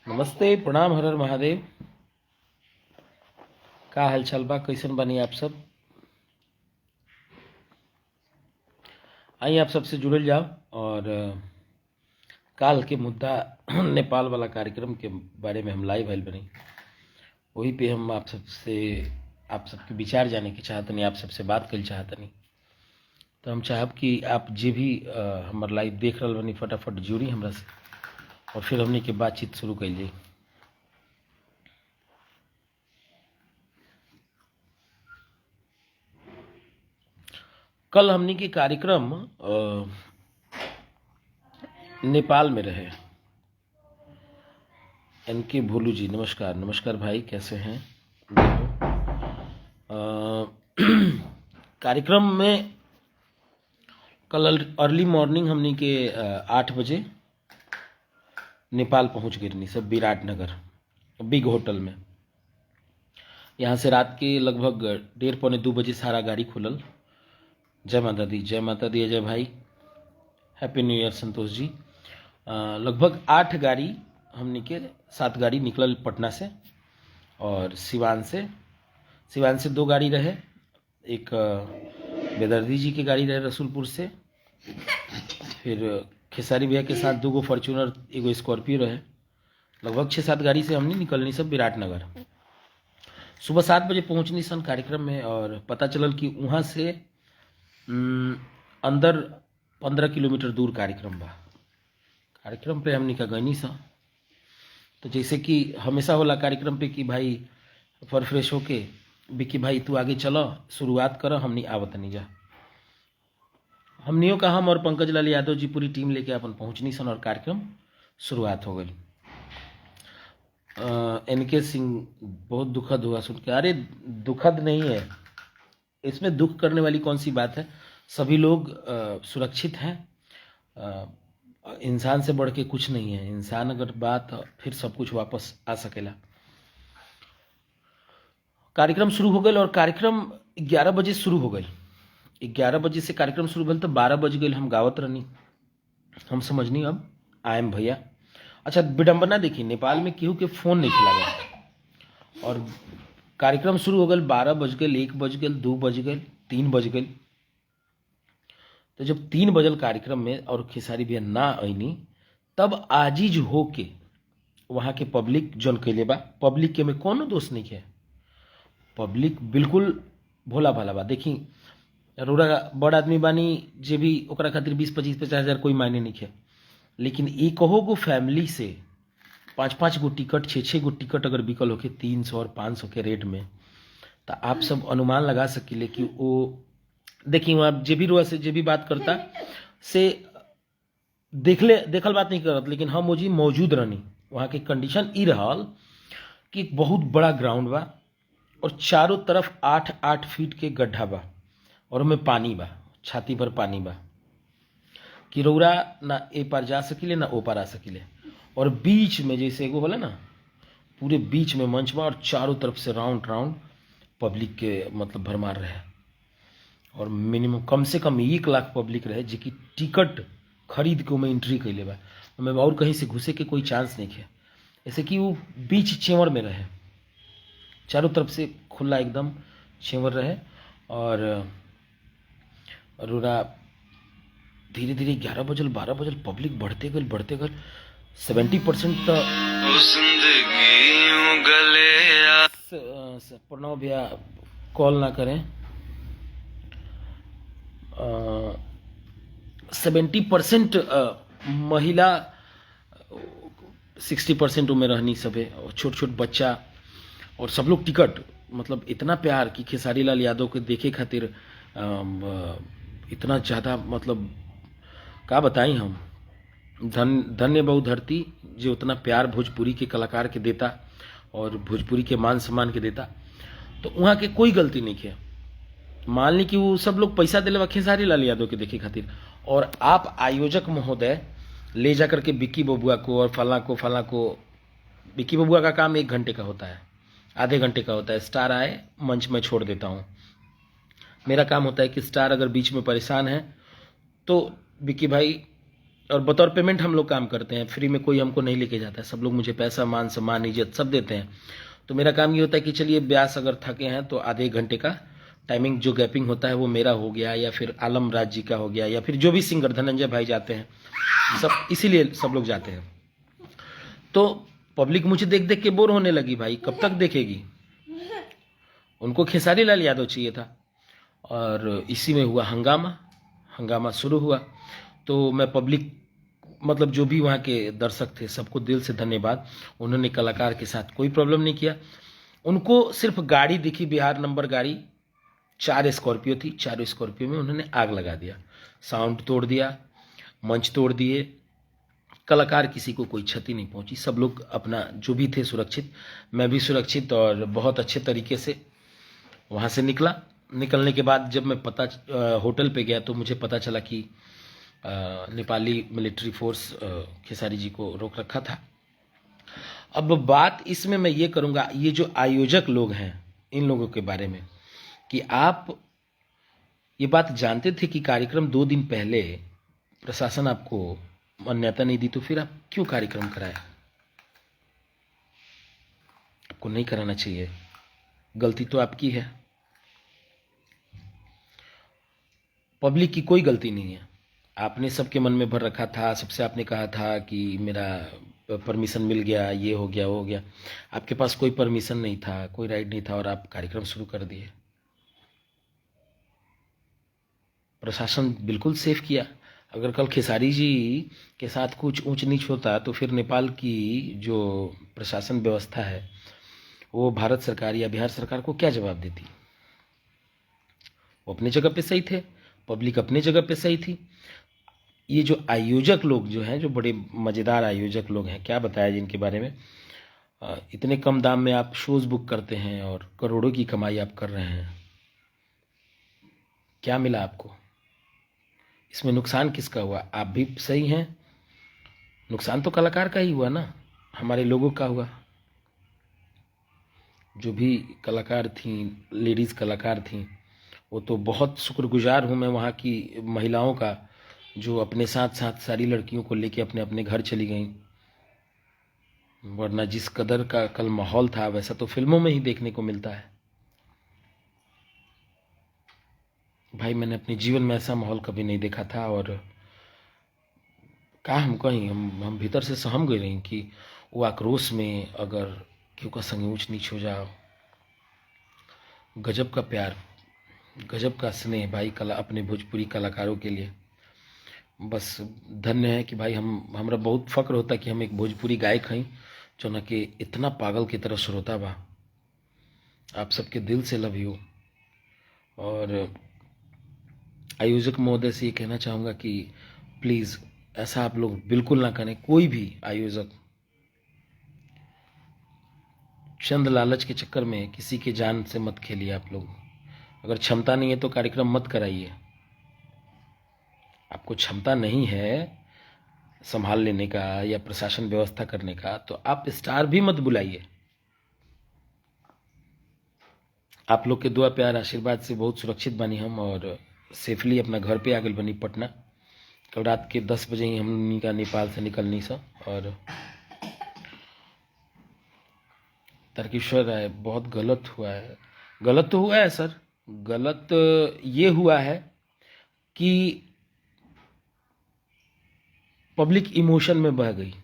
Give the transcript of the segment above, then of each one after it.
नमस्ते, प्रणाम, हर हर महादेव। का हालचाल बा? कैसन बनी आप सब? आइए आप सबसे जुड़ल जाओ और काल के मुद्दा नेपाल वाला कार्यक्रम के बारे में हम लाइव आइल बनी। वही पे हम आप सबके विचार जाने के चाहतनी, आप सबसे बात कर चाहतनी। तो हम चाहब कि आप जे भी हमार लाइव देख रहा बनी फटाफट जुड़ी हमरा से और फिर हमने के बातचीत शुरू कर जाए। कल हमने के कार्यक्रम नेपाल में रहे। एनके भोलू जी, नमस्कार। नमस्कार भाई, कैसे हैं? कार्यक्रम में कल अर्ली मॉर्निंग हमने के 8 बजे नेपाल पहुंच गए नहीं सब, विराटनगर बिग होटल में। यहाँ से रात के लगभग 1:30-2 बजे सारा गाड़ी खुलल। जय माता दी, जय माता दी अजय भाई, happy new year Santosh ji. लगभग 8 गाड़ी हमने के 7 गाड़ी निकलल पटना से और सिवान से 2 गाड़ी रहे। एक बेदर्दी जी की गाड़ी रहे रसूलपुर से, फिर खेसारी भैया के साथ 2 फॉर्च्यूनर, एगो स्कॉर्पियो रहे। लगभग 6-7 गाड़ी से हमने निकलनी सब विराटनगर। सुबह 7 बजे पहुँचनी सन कार्यक्रम में और पता चलल कि वहाँ से अंदर 15 किलोमीटर दूर कार्यक्रम बा। कार्यक्रम पे हमने का गनी सा, तो जैसे कि हमेशा होला कार्यक्रम पे कि भाई फर फ्रेश होके बिकी भाई तू आगे चलो, शुरुआत करो, हमनी आवत नहीं जा। हमनियों का हम और पंकज लाल यादव जी पूरी टीम लेके अपन पहुंचनी सन और कार्यक्रम शुरुआत हो गई। एनके सिंह, बहुत दुखद हुआ सुन के। अरे दुखद नहीं है, इसमें दुख करने वाली कौन सी बात है? सभी लोग सुरक्षित हैं। इंसान से बढ़ के कुछ नहीं है। इंसान अगर बात फिर सब कुछ वापस आ सकेला। कार्यक्रम शुरू हो गए और कार्यक्रम 11 बजे शुरू हो गई। 11 बजे से कार्यक्रम शुरू भल तो 12 बज गए हम गावत रहनी। हम समझनी अब आयम भैया। अच्छा विडम्बना देखी, नेपाल में केहू के फोन नहीं खिला गया और कार्यक्रम शुरू हो गए। 12 बज गए, 1 बज गए, 2 बज गए, 3 बज गए। तो जब 3 बजल कार्यक्रम में और खेसारी भैया ना आईनी, तब आजीज हो के वहाँ के पब्लिक जोन कैले बा, पब्लिक के में कोनो दोष नहीं है। पब्लिक बिल्कुल भोला भाला बा। देखी रोरा बड़ आदमी बानी जे भी ओकरा खातिर 20-25-50 हज़ार कोई मायने नहीं है, लेकिन एक गो फैमिली से 5-5 गो टिकट, 6-6 गो टिकट अगर बिकल होके 300 और 500 के रेट में, तो आप सब अनुमान लगा सकिले कि वो देखिए वहाँ जे भी रुआ से जे भी बात करता से देखल बात नहीं करत, लेकिन हम वो जी मौजूद रहनी। वहाँ के कंडीशन ई रहल कि एक बहुत बड़ा ग्राउंड बा और चारों तरफ 8-8 फीट के गड्ढा बा और उनमें पानी बा, छाती भर पानी बा कि रौरा ना ए पार जा सकिले ना ओ पार आ सकिले। और बीच में जैसे एगो होला ना, पूरे बीच में मंच बा और चारों तरफ से राउंड राउंड पब्लिक के मतलब भरमार रहे। और मिनिमम कम से कम 1 लाख पब्लिक रहे जो कि टिकट खरीद के उमें एंट्री कैले बा। उमें और कहीं से घुसे के कोई चांस नहीं है। ऐसे कि वो बीच चेवर में रहे, चारों तरफ से खुला एकदम चेवर रहे। और रोरा धीरे धीरे 11 बजल 12 बजल पब्लिक बढ़ते गल 70% तो प्रणव भैया कॉल ना करें। 70% महिला, 60% उमें रहनी सब है और छोट छोट बच्चा और सब लोग टिकट, मतलब इतना प्यार कि खेसारी लाल यादव के देखे खातिर इतना ज़्यादा, मतलब का बताई हम। धन्य बहु धरती जो उतना प्यार भोजपुरी के कलाकार के देता और भोजपुरी के मान सम्मान के देता। तो वहाँ के कोई गलती नहीं है। मान ली कि वो सब लोग पैसा दिले खेसारी लाल यादव के देखे खातिर, और आप आयोजक महोदय ले जाकर के बिक्की बबुआ को और फला को बिक्की बबुआ का काम 1 घंटे का होता है, आधे घंटे का होता है। स्टार आए मंच में छोड़ देता हूँ। मेरा काम होता है कि स्टार अगर बीच में परेशान है तो बिक्की भाई और बतौर पेमेंट हम लोग काम करते हैं, फ्री में कोई हमको नहीं लेके जाता है, सब लोग मुझे पैसा, मान सम्मान, इज्जत सब देते हैं। तो मेरा काम ये होता है कि चलिए ब्यास अगर थके हैं तो आधे घंटे का टाइमिंग जो गैपिंग होता है वो मेरा हो गया, या फिर आलम राज जी का हो गया, या फिर जो भी सिंगर धनंजय भाई जाते हैं, सब इसीलिए सब लोग जाते हैं। तो पब्लिक मुझे देख देख के बोर होने लगी, भाई कब तक देखेगी। उनको खेसारी लाल यादव चाहिए था, और इसी में हुआ हंगामा। हंगामा शुरू हुआ तो मैं पब्लिक, मतलब जो भी वहाँ के दर्शक थे, सबको दिल से धन्यवाद। उन्होंने कलाकार के साथ कोई प्रॉब्लम नहीं किया। उनको सिर्फ गाड़ी दिखी, बिहार नंबर गाड़ी, 4 स्कॉर्पियो थी, 4 स्कॉर्पियो में उन्होंने आग लगा दिया, साउंड तोड़ दिया, मंच तोड़ दिए। कलाकार किसी को कोई क्षति नहीं पहुंची, सब लोग अपना जो भी थे सुरक्षित, मैं भी सुरक्षित, और बहुत अच्छे तरीके से वहाँ से निकला। निकलने के बाद जब मैं होटल पे गया तो मुझे पता चला कि नेपाली मिलिट्री फोर्स खेसारी जी को रोक रखा था। अब बात इसमें मैं ये करूँगा, ये जो आयोजक लोग हैं, इन लोगों के बारे में, कि आप ये बात जानते थे कि कार्यक्रम 2 दिन पहले प्रशासन आपको मान्यता नहीं दी, तो फिर आप क्यों कार्यक्रम कराया? आपको नहीं कराना चाहिए, गलती तो आपकी है, पब्लिक की कोई गलती नहीं है। आपने सबके मन में भर रखा था, सबसे आपने कहा था कि मेरा परमिशन मिल गया, ये हो गया, वो हो गया। आपके पास कोई परमिशन नहीं था, कोई राइट नहीं था, और आप कार्यक्रम शुरू कर दिए। प्रशासन बिल्कुल सेफ किया। अगर कल खेसारी जी के साथ कुछ ऊंच नीच होता तो फिर नेपाल की जो प्रशासन व्यवस्था है वो भारत सरकार या बिहार सरकार को क्या जवाब देती? वो अपने जगह पे सही थे, पब्लिक अपने जगह पे सही थी। ये जो आयोजक लोग जो हैं, जो बड़े मज़ेदार आयोजक लोग हैं, क्या बताया जिनके बारे में। इतने कम दाम में आप शोज़ बुक करते हैं और करोड़ों की कमाई आप कर रहे हैं, क्या मिला आपको? इसमें नुकसान किसका हुआ? आप भी सही हैं, नुकसान तो कलाकार का ही हुआ ना, हमारे लोगों का हुआ। जो भी कलाकार थीं, लेडीज़ कलाकार थीं, वो तो बहुत शुक्रगुजार हूँ मैं वहाँ की महिलाओं का, जो अपने साथ साथ सारी लड़कियों को लेके अपने अपने घर चली गईं। वरना जिस कदर का कल माहौल था वैसा तो फिल्मों में ही देखने को मिलता है। भाई मैंने अपने जीवन में ऐसा माहौल कभी नहीं देखा था, और क्या हम कहीं, हम भीतर से सहम गए रही कि वो आक्रोश में अगर क्यों का संग ऊंच नीच हो जाओ। गजब का प्यार, गजब का स्नेह भाई कला अपने भोजपुरी कलाकारों के लिए। बस धन्य है कि भाई हमरा बहुत फक्र होता कि हम एक भोजपुरी गायक हई जो न कि इतना पागल की तरह श्रोता बा। आप सबके दिल से लव यू। और आयोजक महोदय से ये कहना चाहूँगा कि प्लीज़ ऐसा आप लोग बिल्कुल ना करें। कोई भी आयोजक चंद लालच के चक्कर में किसी के जान से मत खेलिए। आप लोग अगर क्षमता नहीं है तो कार्यक्रम मत कराइए। आपको क्षमता नहीं है संभाल लेने का या प्रशासन व्यवस्था करने का तो आप स्टार भी मत बुलाइए। आप लोग के दुआ प्यार आशीर्वाद से बहुत सुरक्षित बनी हम, और सेफली अपना घर पे आ गए बनी पटना। कल रात के 10 बजे ही हमनी का नेपाल से निकलनी सा। और तारकेश्वर राय बहुत गलत हुआ है। गलत तो हुआ है सर, गलत ये हुआ है कि पब्लिक इमोशन में बह गई,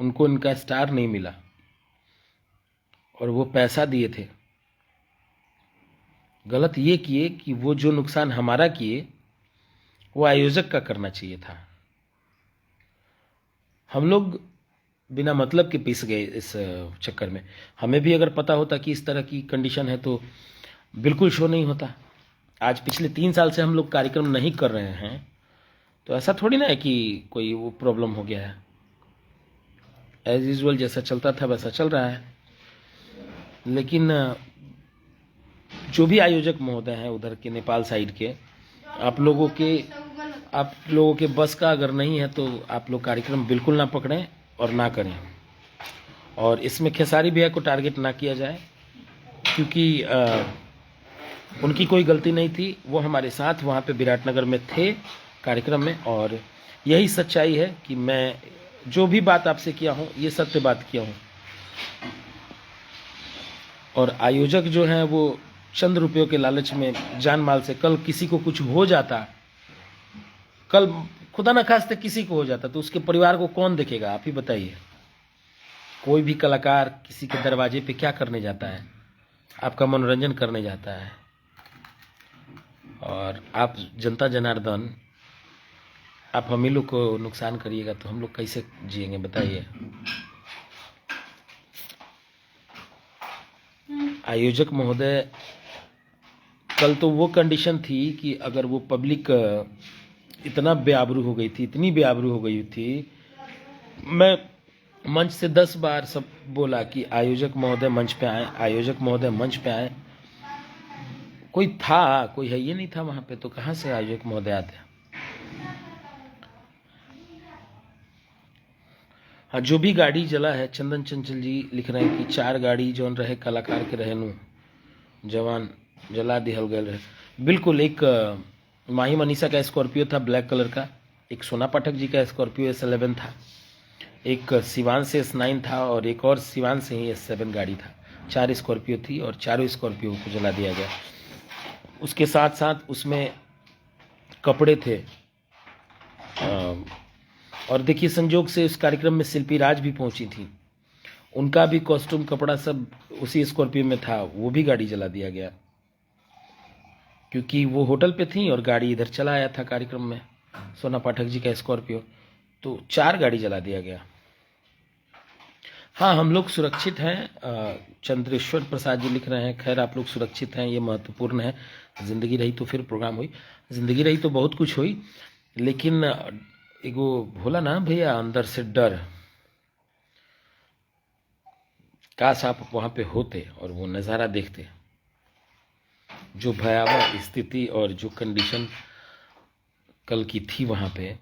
उनको इनका स्टार नहीं मिला और वो पैसा दिए थे। गलत ये किए कि वो जो नुकसान हमारा किए वो आयोजक का करना चाहिए था। हम लोग बिना मतलब के पिस गए इस चक्कर में। हमें भी अगर पता होता कि इस तरह की कंडीशन है तो बिल्कुल शो नहीं होता। आज पिछले 3 साल से हम लोग कार्यक्रम नहीं कर रहे हैं, तो ऐसा थोड़ी ना है कि कोई वो प्रॉब्लम हो गया है। एज यूजुअल जैसा चलता था वैसा चल रहा है। लेकिन जो भी आयोजक महोदय हैं उधर के नेपाल साइड के, आप लोगों के बस का अगर नहीं है तो आप लोग कार्यक्रम बिल्कुल ना पकड़ें और ना करें। और इसमें खेसारी भैया को टारगेट ना किया जाए, क्योंकि उनकी कोई गलती नहीं थी। वो हमारे साथ वहाँ पे विराटनगर में थे कार्यक्रम में, और यही सच्चाई है कि मैं जो भी बात आपसे किया हूँ ये सत्य बात किया हूँ। और आयोजक जो हैं वो चंद रुपयों के लालच में जान माल से, कल किसी को कुछ हो जाता, कल खुदा न खास्ते किसी को हो जाता तो उसके परिवार को कौन देखेगा, आप ही बताइए। कोई भी कलाकार किसी के दरवाजे पे क्या करने जाता है, आपका मनोरंजन करने जाता है। और आप जनता जनार्दन, आप हम ही लोग को नुकसान करिएगा तो हम लोग कैसे जिएंगे बताइए। आयोजक महोदय, कल तो वो कंडीशन थी कि अगर वो पब्लिक इतना बेआबरू हो गई थी, इतनी बेआबरू हो गई थी, मैं मंच से 10 बार सब बोला कि आयोजक महोदय मंच पे आए, आयोजक महोदय मंच पे आए। कोई था, कोई है ये नहीं था वहां पे, तो कहाँ से आयोजक महोदय आते। हाँ, जो भी गाड़ी जला है, चंदन चंचल जी लिख रहे हैं कि 4 गाड़ी जौन रहे कलाकार के रहनु जवान जला दिहल गए रहे। बिल्कुल, एक माही मनीषा का स्कॉर्पियो था ब्लैक कलर का, एक सोना पाठक जी का स्कॉर्पियो S11 था, एक सिवान से S9 था और एक और सिवान से ही S7 गाड़ी था। 4 स्कॉर्पियो थी और चारों स्कॉर्पियो को जला दिया गया। उसके साथ साथ उसमें कपड़े थे। और देखिए, संजोग से इस कार्यक्रम में शिल्पी राज भी पहुंची थी, उनका भी कॉस्ट्यूम कपड़ा सब उसी स्कॉर्पियो में था, वो भी गाड़ी जला दिया गया क्योंकि वो होटल पे थी और गाड़ी इधर चला आया था कार्यक्रम में, सोना पाठक जी का स्कॉर्पियो। तो 4 गाड़ी जला दिया गया। हाँ, हम लोग सुरक्षित हैं। चंद्रेश्वर प्रसाद जी लिख रहे हैं, खैर आप लोग सुरक्षित हैं ये महत्वपूर्ण है। जिंदगी रही तो फिर प्रोग्राम हुई, जिंदगी रही तो बहुत कुछ हुई, लेकिन एगो भोला ना भैया अंदर से डर। काश आप वहां पे होते और वो नज़ारा देखते, जो भयावह स्थिति और जो कंडीशन कल की थी वहां पे,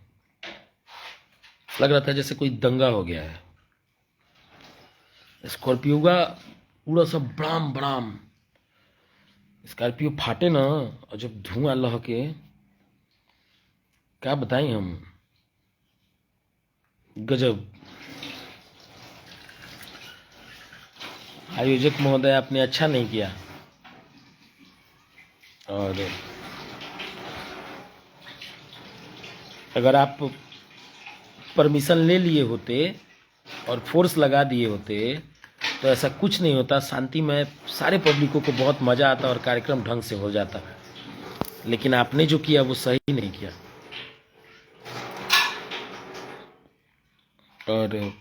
लग रहा था जैसे कोई दंगा हो गया है। स्कॉर्पियो का पूरा सब ब्राम ब्राम, स्कॉर्पियो फाटे ना, और जब धुआं लहके, क्या बताएं हम, गजब। आयोजक महोदय, आपने अच्छा नहीं किया। और अगर आप परमिशन ले लिए होते और फोर्स लगा दिए होते तो ऐसा कुछ नहीं होता, शांति में सारे पब्लिकों को बहुत मजा आता और कार्यक्रम ढंग से हो जाता। लेकिन आपने जो किया वो सही नहीं किया। और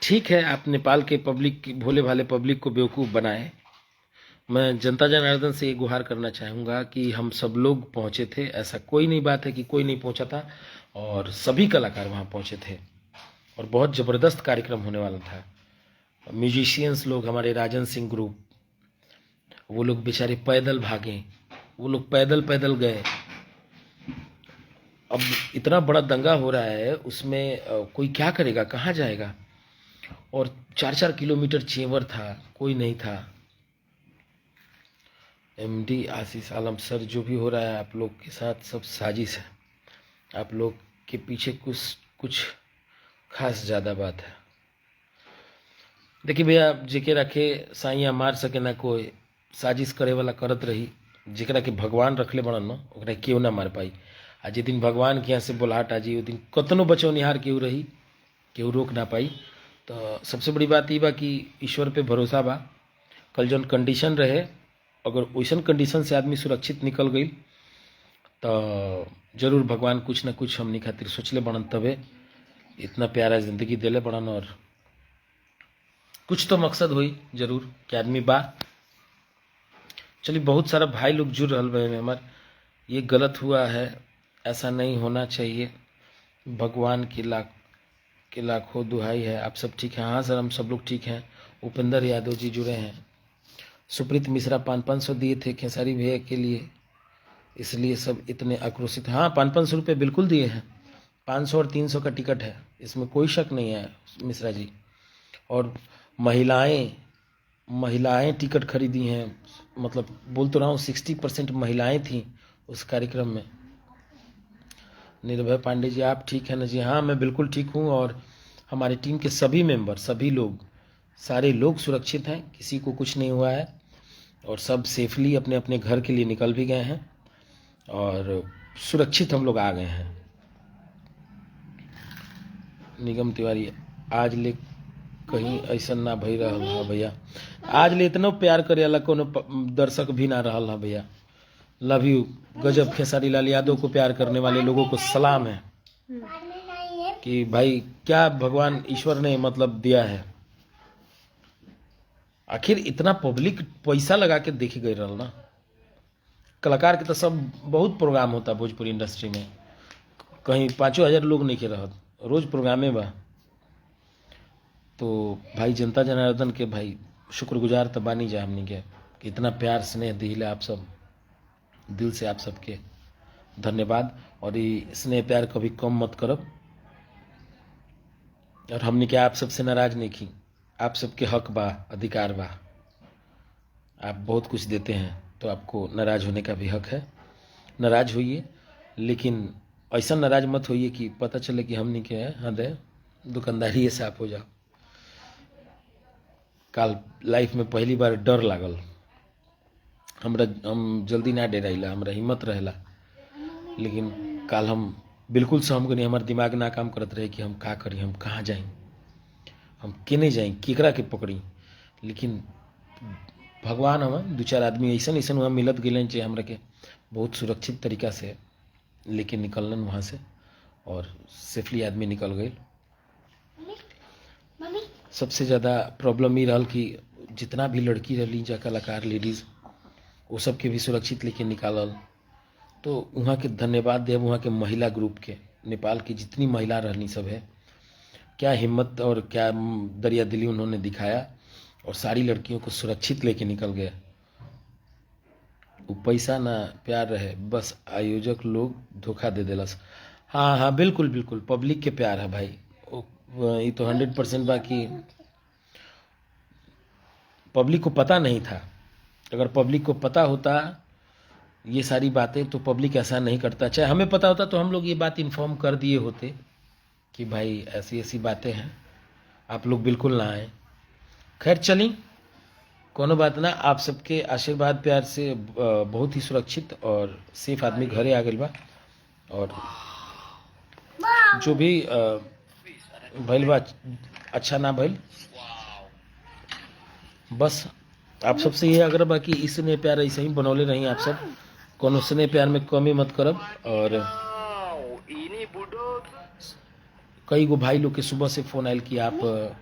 ठीक है, आप नेपाल के पब्लिक, भोले भाले पब्लिक को बेवकूफ़ बनाए। मैं जनता जनार्दन से ये गुहार करना चाहूँगा कि हम सब लोग पहुँचे थे, ऐसा कोई नहीं बात है कि कोई नहीं पहुँचा था, और सभी कलाकार वहाँ पहुँचे थे और बहुत ज़बरदस्त कार्यक्रम होने वाला था। म्यूजिशियंस लोग, हमारे राजन सिंह ग्रुप, वो लोग बेचारे पैदल भागे, वो लोग पैदल पैदल गए। अब इतना बड़ा दंगा हो रहा है, उसमें कोई क्या करेगा, कहाँ जाएगा। और 4-4 किलोमीटर चेवर था, कोई नहीं था। MD आशीष आलम सर, जो भी हो रहा है आप लोग के साथ सब साजिश है, आप लोग के पीछे कुछ खास ज़्यादा बात है। देखिए भैया, जेके रखे साइया मार सके ना कोई, साजिश करे वाला करत रही। जेकरा के भगवान रखले बड़न न, ओकरा केहू ना मार पाई। आ जे दिन भगवान के यहाँ से बुलाहट आ जी, वो दिन कतनो बचौनिहार केहू रही, केहू रोक ना पाई। तो सबसे बड़ी बात ये बा कि ईश्वर पे भरोसा बा। कल जौन कंडीशन रहे, अगर वैसन कंडीशन से आदमी सुरक्षित निकल गई तो जरूर भगवान कुछ ना कुछ हमनी खातिर सोचले बड़न, तबे इतना प्यारा जिंदगी देले बड़न। और कुछ तो मकसद हुई जरूर कि आदमी बा। चलिए, बहुत सारा भाई लोग जुड़ रहा है हमार, ये गलत हुआ है, ऐसा नहीं होना चाहिए। भगवान की लाखों दुहाई है। आप सब ठीक हैं? हाँ सर, हम सब लोग ठीक हैं। उपेंद्र यादव जी जुड़े हैं। सुप्रीत मिश्रा 500 दिए थे खेसारी भैया के लिए, इसलिए सब इतने आक्रोशित। हाँ, 500 रुपये बिल्कुल दिए हैं। 500 और 300 का टिकट है, इसमें कोई शक नहीं है मिश्रा जी। और महिलाएं टिकट खरीदी हैं, मतलब बोल तो रहा हूँ 60% महिलाएं थीं उस कार्यक्रम में। निर्भय पांडे जी, आप ठीक है ना जी? हाँ, मैं बिल्कुल ठीक हूँ और हमारी टीम के सभी मेंबर, सभी लोग, सारे लोग सुरक्षित हैं, किसी को कुछ नहीं हुआ है और सब सेफली अपने अपने घर के लिए निकल भी गए हैं और सुरक्षित हम लोग आ गए हैं। निगम तिवारी, आज ले कहीं ऐसा ना भई रहल है भैया, आज ले इतना प्यार करे वाला कोनो दर्शक भी ना रहल है भैया। Love you. गजब, खेसारी लाल यादव को प्यार करने वाले लोगों को सलाम है कि भाई क्या भगवान ईश्वर ने मतलब दिया है। आखिर इतना पब्लिक पैसा लगा के देखे गए रहल ना। कलाकार के तो सब बहुत प्रोग्राम होता भोजपुरी इंडस्ट्री में, कहीं 5,000 लोग नहीं के रहत, रोज प्रोग्रामे बा। तो भाई जनता जनार्दन के भाई शुक्रगुजार तो बानी जा हमनी के कि इतना प्यार स्नेह दिले आप सब, दिल से आप सबके धन्यवाद। और ये स्नेह प्यार कभी कम मत करब और हमने के आप सबसे नाराज नहीं की। आप सबके हक बा, अधिकार बा, आप बहुत कुछ देते हैं तो आपको नाराज होने का भी हक है। नाराज होइए, लेकिन ऐसा नाराज मत होइए कि पता चले कि हमने के हद है दुकानदारी से आप हो जाओ। काल लाइफ में पहली बार डर लागल हमरा, हम जल्दी ना डराइला, हमरा हिम्मत रहेला, लेकिन काल हम बिल्कुल सहम गनी। हमार दिमाग ना काम करत रहे कि हम का करी, हम कहाँ जाई, हम केने जाई, केकरा के पकड़ी। लेकिन भगवान हम 2-4 आदमी ऐसा ऐसा वहाँ मिलत गए जे हमरा के बहुत सुरक्षित तरीका से लेके निकलन वहाँ से और सेफली आदमी निकल गए। सबसे ज़्यादा प्रॉब्लम ये रहल कि जितना भी लड़की रही जा कलाकार लेडीज़, वो सब के भी सुरक्षित लेके निकालल। तो वहाँ के धन्यवाद देव वहाँ के महिला ग्रुप के, नेपाल की जितनी महिला रहनी सब है, क्या हिम्मत और क्या दरिया दिली उन्होंने दिखाया और सारी लड़कियों को सुरक्षित लेके निकल गए। वो पैसा ना प्यार रहे, बस आयोजक लोग धोखा दे दिलस। हाँ हाँ बिल्कुल बिल्कुल, पब्लिक के प्यार है भाई, ये तो 100% बाकी पब्लिक को पता नहीं था। अगर पब्लिक को पता होता ये सारी बातें तो पब्लिक ऐसा नहीं करता। चाहे हमें पता होता तो हम लोग ये बात इन्फॉर्म कर दिए होते कि भाई ऐसी ऐसी बातें हैं, आप लोग बिल्कुल ना आए। खैर चली, कोनो बात ना, आप सबके आशीर्वाद प्यार से बहुत ही सुरक्षित और सेफ आदमी घरे आ गइल बा। और जो भी भइल बा अच्छा ना भइल, बस आप सबसे ये आग्रह बा कि इस स्नेह प्यार ऐसे ही बनौले रही। आप सब कोनो स्नेह प्यार में कमी मत करब। और कई गो भाई लोग के सुबह से फ़ोन आयल कि आप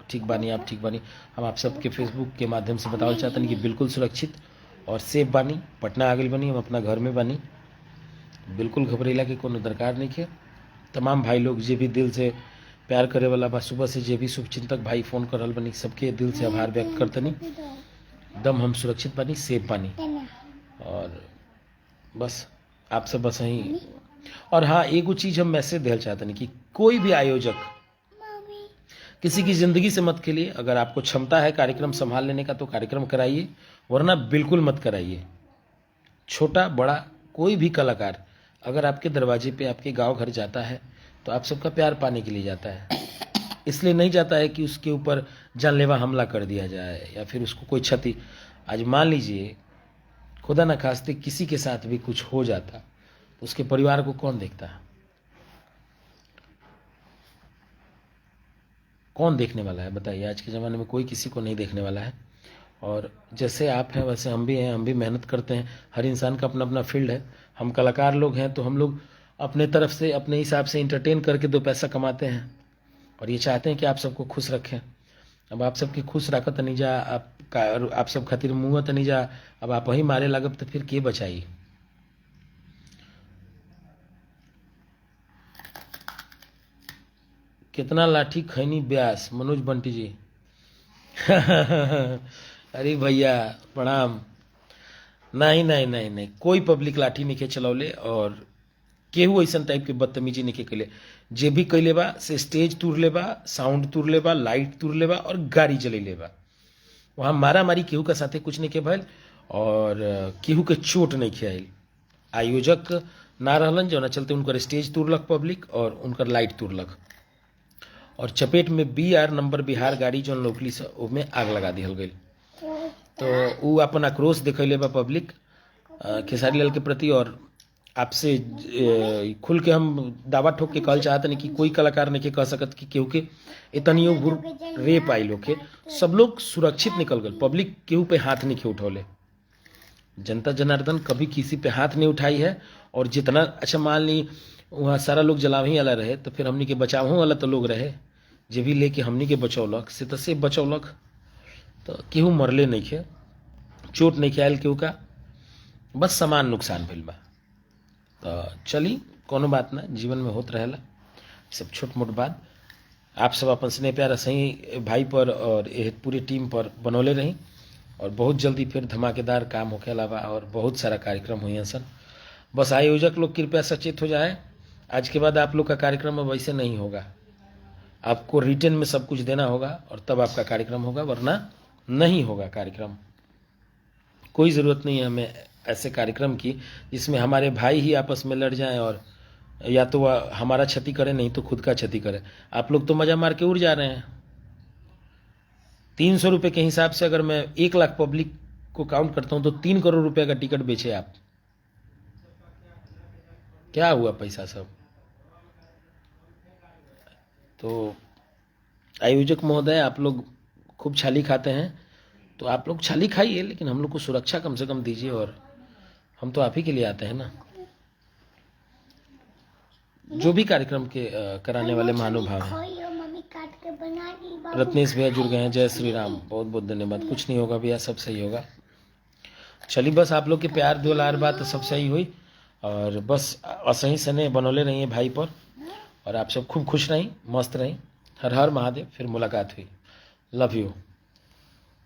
ठीक बानी, आप ठीक बानी। हम आप सबके फेसबुक के माध्यम से बतावल चाहतनी कि बिल्कुल सुरक्षित और सेफ बानी, पटना आ गइल बानी, हम अपना घर में बानी, बिल्कुल घबरेला के कोनो दरकार नहीं है। तमाम भाई लोग जे भी दिल से प्यार करे वाला बा, सुबह से जे भी शुभचिंतक भाई फ़ोन कर रहल बनी, सबके दिल से आभार व्यक्त करतनी। दम हम सुरक्षित बानी, सेफ बानी और बस आप सब बस यहीं। और हाँ, एगो चीज़ हम मैसेज देना चाहते हैं कि कोई भी आयोजक किसी की ज़िंदगी से मत खेलिए। अगर आपको क्षमता है कार्यक्रम संभाल लेने का तो कार्यक्रम कराइए, वरना बिल्कुल मत कराइए। छोटा बड़ा कोई भी कलाकार अगर आपके दरवाजे पे आपके गांव घर जाता है तो आप सबका प्यार पाने के लिए जाता है, इसलिए नहीं जाता है कि उसके ऊपर जानलेवा हमला कर दिया जाए या फिर उसको कोई क्षति। आज मान लीजिए खुदा न खास्ते किसी के साथ भी कुछ हो जाता तो उसके परिवार को कौन देखता है, कौन देखने वाला है बताइए। आज के ज़माने में कोई किसी को नहीं देखने वाला है। और जैसे आप हैं वैसे हम भी हैं, हम भी मेहनत करते हैं। हर इंसान का अपना अपना फील्ड है। हम कलाकार लोग हैं तो हम लोग अपने तरफ से अपने हिसाब से इंटरटेन करके 2 पैसा कमाते हैं और ये चाहते हैं कि आप सबको खुश रखें। अब आप सबके खुश रखत नहीं जा, आप सब खातिर मुँह नहीं जा, अब आप वही मारे लागब तो फिर के बचाई। कितना लाठी खैनी ब्यास, मनोज बंटी जी। अरे भैया प्रणाम। नहीं नहीं नहीं नहीं, कोई पब्लिक लाठी नहीं के चलौले और केहू ऐसा टाइप के बदतमीजी नहीं के कैले। जे भी कैले बा से स्टेज तूर ले बा, साउंड तूर ले बा, लाइट तूर ले बा और गाड़ी जले ले बा। वहाँ मारा मारी केहू के साथे कुछ नहीं के भइल और केहू के चोट नहीं खियाइल। आयोजक ना रहलन, जो चलते उनकर स्टेज तुरलक पब्लिक और उनकर लाइट तुरलक और चपेट में BR नंबर बिहार गाड़ी जौन लोकली से ओमे आग लगा दिहल गई। तो वो अपन आक्रोश दिखैले बा पब्लिक खेसारी लाल के प्रति। और आपसे खुल के हम दावा ठोक के कहल चाहते नहीं कि कोई कलाकार नहीं के कह सकत कि केहू के इतनी रेप आई लोग के, सब लोग सुरक्षित निकल गए, पब्लिक केहू पे हाथ नहीं के उठौले। जनता जनार्दन कभी किसी पे हाथ नहीं उठाई है। और जितना अच्छा मान ली वहाँ सारा लोग जलावही वाला रहे तो फिर हमनी के बचावों वाला तो लोग रहे, जे भी लेके हमनी के बचौलक से तो से बचौलक, तो केहू मरले नहीं खे, चोट नहीं आयल केहू का, बस सामान नुकसान भेल बा। तो चली कोनो बात ना, जीवन में होत रहेला सब छोट मोट बात। आप सब अपन स्नेह प्यार सही भाई पर और पूरी टीम पर बनौले रही और बहुत जल्दी फिर धमाकेदार काम होके अलावा और बहुत सारा कार्यक्रम हुए हैं सर। बस आयोजक लोग कृपया सचेत हो जाए, आज के बाद आप लोग का कार्यक्रम अब वैसे नहीं होगा, आपको रिटर्न में सब कुछ देना होगा और तब आपका कार्यक्रम होगा, वरना नहीं होगा कार्यक्रम। कोई ज़रूरत नहीं है हमें ऐसे कार्यक्रम की जिसमें हमारे भाई ही आपस में लड़ जाएं और या तो वह हमारा क्षति करे नहीं तो खुद का क्षति करे। आप लोग तो मजा मार के उड़ जा रहे हैं। 300 रुपये के हिसाब से अगर मैं 1 लाख पब्लिक को काउंट करता हूं तो 3 करोड़ रुपए का टिकट बेचे आप, क्या हुआ पैसा सब। तो आयोजक महोदय आप लोग खूब छाली खाते हैं तो आप लोग छाली खाइए, लेकिन हम लोग को सुरक्षा कम से कम दीजिए, और हम तो आप ही के लिए आते हैं ना। जो भी कार्यक्रम के कराने वाले महानुभाव हैं, रत्नेश भैया जुड़ गए हैं, जय श्री राम, बहुत बहुत धन्यवाद। कुछ नहीं होगा भैया, सब सही होगा। चलिए बस आप लोग के प्यार दुलार बात सब सही हुई और बस असही सने बनौले रहिए भाई पर, और आप सब खूब खुश रहीं, मस्त रहीं। हर हर महादेव। फिर मुलाकात हुई। Love you.